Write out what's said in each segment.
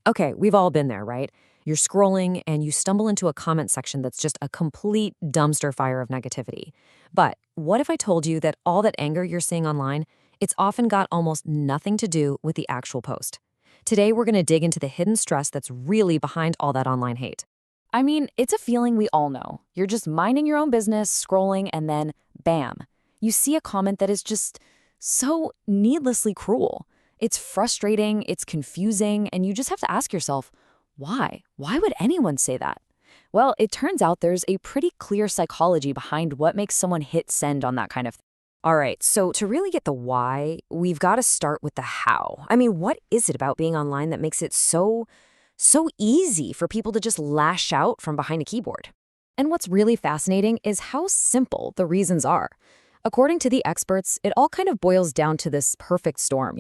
Okay, we've all been there, right? You're scrolling and you stumble into a comment section that's just a complete dumpster fire of negativity. But what if I told you that all that anger you're seeing online, it's often got almost nothing to do with the actual post? Today, we're going to dig into the hidden stress that's really behind all that online hate. I mean, it's a feeling we all know. You're just minding your own business, scrolling, and then bam, you see a comment that is just so needlessly cruel. It's frustrating, it's confusing, and you just have to ask yourself, why? Why would anyone say that? Well, it turns out there's a pretty clear psychology behind what makes someone hit send on that kind of thing. All right, so to really get the why, we've got to start with the how. I mean, what is it about being online that makes it so easy for people to just lash out from behind a keyboard? And what's really fascinating is how simple the reasons are. According to the experts, it all kind of boils down to this perfect storm.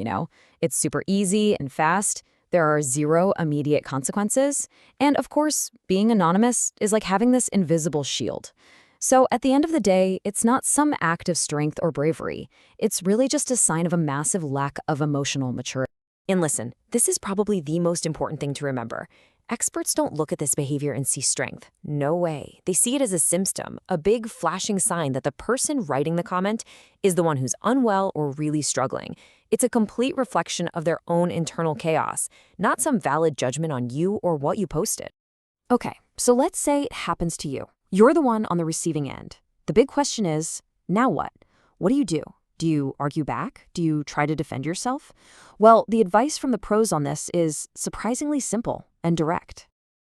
It's super easy and fast. There are zero immediate consequences. And of course, being anonymous is like having this invisible shield. So at the end of the day, it's not some act of strength or bravery. It's really just a sign of a massive lack of emotional maturity. And listen, this is probably the most important thing to remember. Experts don't look at this behavior and see strength. No way. They see it as a symptom, a big flashing sign that the person writing the comment is the one who's unwell or really struggling. It's a complete reflection of their own internal chaos, not some valid judgment on you or what you posted. Okay, so let's say it happens to you. You're the one on the receiving end. The big question is, now what? What do you do? Do you argue back? Do you try to defend yourself? Well, the advice from the pros on this is surprisingly simple and direct.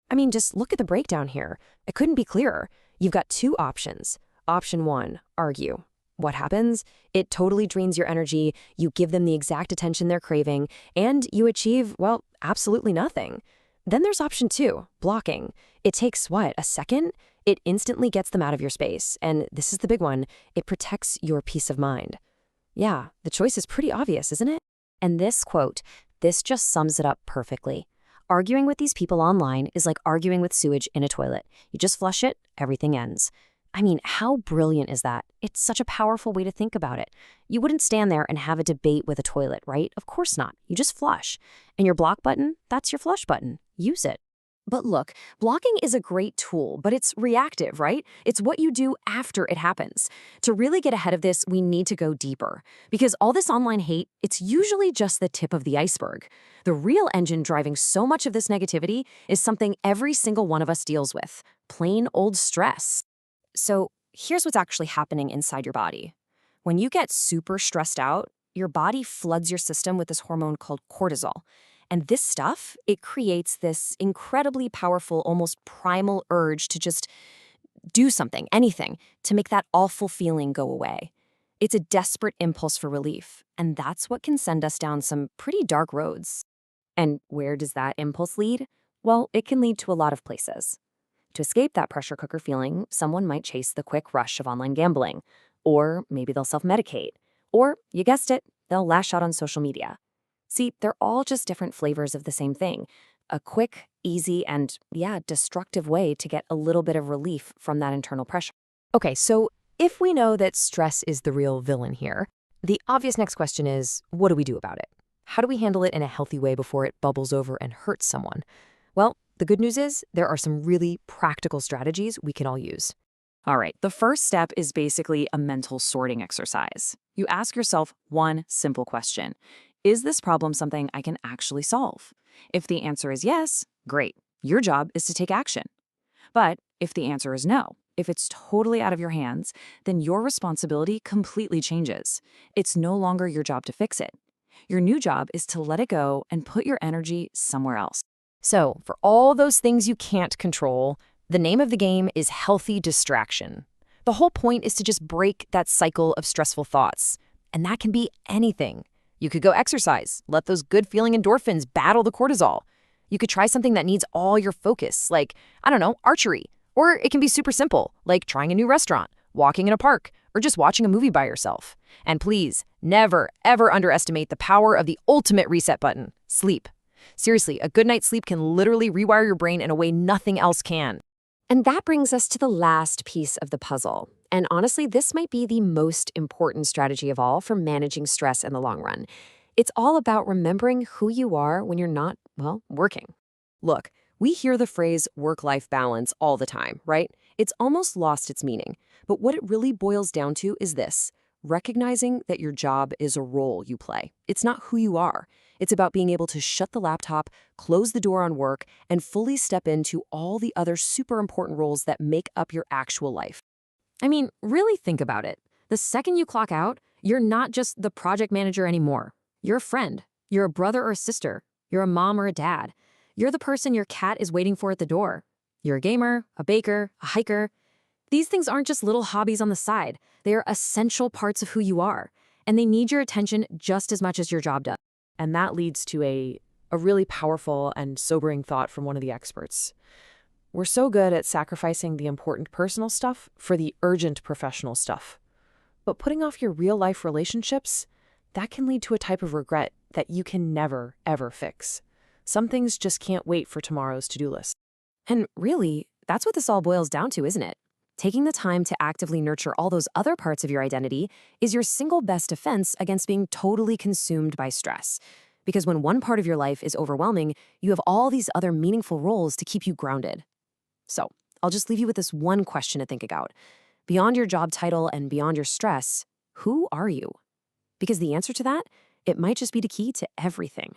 I mean, just look at the breakdown here. It couldn't be clearer. You've got two options. Option one, argue. What happens? It totally drains your energy, you give them the exact attention they're craving, and you achieve, well, absolutely nothing. Then there's option two, blocking. It takes, what, a second? It instantly gets them out of your space, and this is the big one, it protects your peace of mind. Yeah, the choice is pretty obvious, isn't it? And this just sums it up perfectly. Arguing with these people online is like arguing with sewage in a toilet. You just flush it, everything ends. I mean, how brilliant is that? It's such a powerful way to think about it. You wouldn't stand there and have a debate with a toilet, right? Of course not. You just flush. And your block button, that's your flush button. Use it. But look, blocking is a great tool, but it's reactive, right? It's what you do after it happens. To really get ahead of this, we need to go deeper. Because all this online hate, it's usually just the tip of the iceberg. The real engine driving so much of this negativity is something every single one of us deals with. Plain old stress. So here's what's actually happening inside your body. When you get super stressed out, your body floods your system with this hormone called cortisol. And this stuff, it creates this incredibly powerful, almost primal urge to just do something, anything, to make that awful feeling go away. It's a desperate impulse for relief, and that's what can send us down some pretty dark roads. And where does that impulse lead? Well, it can lead to a lot of places. To escape that pressure cooker feeling, someone might chase the quick rush of online gambling, or maybe they'll self-medicate, or, you guessed it, they'll lash out on social media. See, they're all just different flavors of the same thing. A quick, easy, and, destructive way to get a little bit of relief from that internal pressure. Okay, so if we know that stress is the real villain here, the obvious next question is, what do we do about it? How do we handle it in a healthy way before it bubbles over and hurts someone? Well, the good news is there are some really practical strategies we can all use. All right, the first step is basically a mental sorting exercise. You ask yourself one simple question. Is this problem something I can actually solve? If the answer is yes, great. Your job is to take action. But if the answer is no, if it's totally out of your hands, then your responsibility completely changes. It's no longer your job to fix it. Your new job is to let it go and put your energy somewhere else. So, for all those things you can't control, the name of the game is healthy distraction. The whole point is to just break that cycle of stressful thoughts. And that can be anything. You could go exercise, let those good-feeling endorphins battle the cortisol. You could try something that needs all your focus, like, archery. Or it can be super simple, like trying a new restaurant, walking in a park, or just watching a movie by yourself. And please, never, ever underestimate the power of the ultimate reset button, sleep. Seriously, a good night's sleep can literally rewire your brain in a way nothing else can. And that brings us to the last piece of the puzzle. And honestly, this might be the most important strategy of all for managing stress in the long run. It's all about remembering who you are when you're not, working. Look, we hear the phrase work-life balance all the time, right? It's almost lost its meaning. But what it really boils down to is this: recognizing that your job is a role you play. It's not who you are. It's about being able to shut the laptop, close the door on work, and fully step into all the other super important roles that make up your actual life. I mean, really think about it. The second you clock out, you're not just the project manager anymore. You're a friend. You're a brother or a sister. You're a mom or a dad. You're the person your cat is waiting for at the door. You're a gamer, a baker, a hiker. These things aren't just little hobbies on the side. They are essential parts of who you are, and they need your attention just as much as your job does. And that leads to a really powerful and sobering thought from one of the experts. We're so good at sacrificing the important personal stuff for the urgent professional stuff. But putting off your real-life relationships, that can lead to a type of regret that you can never, ever fix. Some things just can't wait for tomorrow's to-do list. And really, that's what this all boils down to, isn't it? Taking the time to actively nurture all those other parts of your identity is your single best defense against being totally consumed by stress. Because when one part of your life is overwhelming, you have all these other meaningful roles to keep you grounded. So, I'll just leave you with this one question to think about. Beyond your job title and beyond your stress, who are you? Because the answer to that, it might just be the key to everything.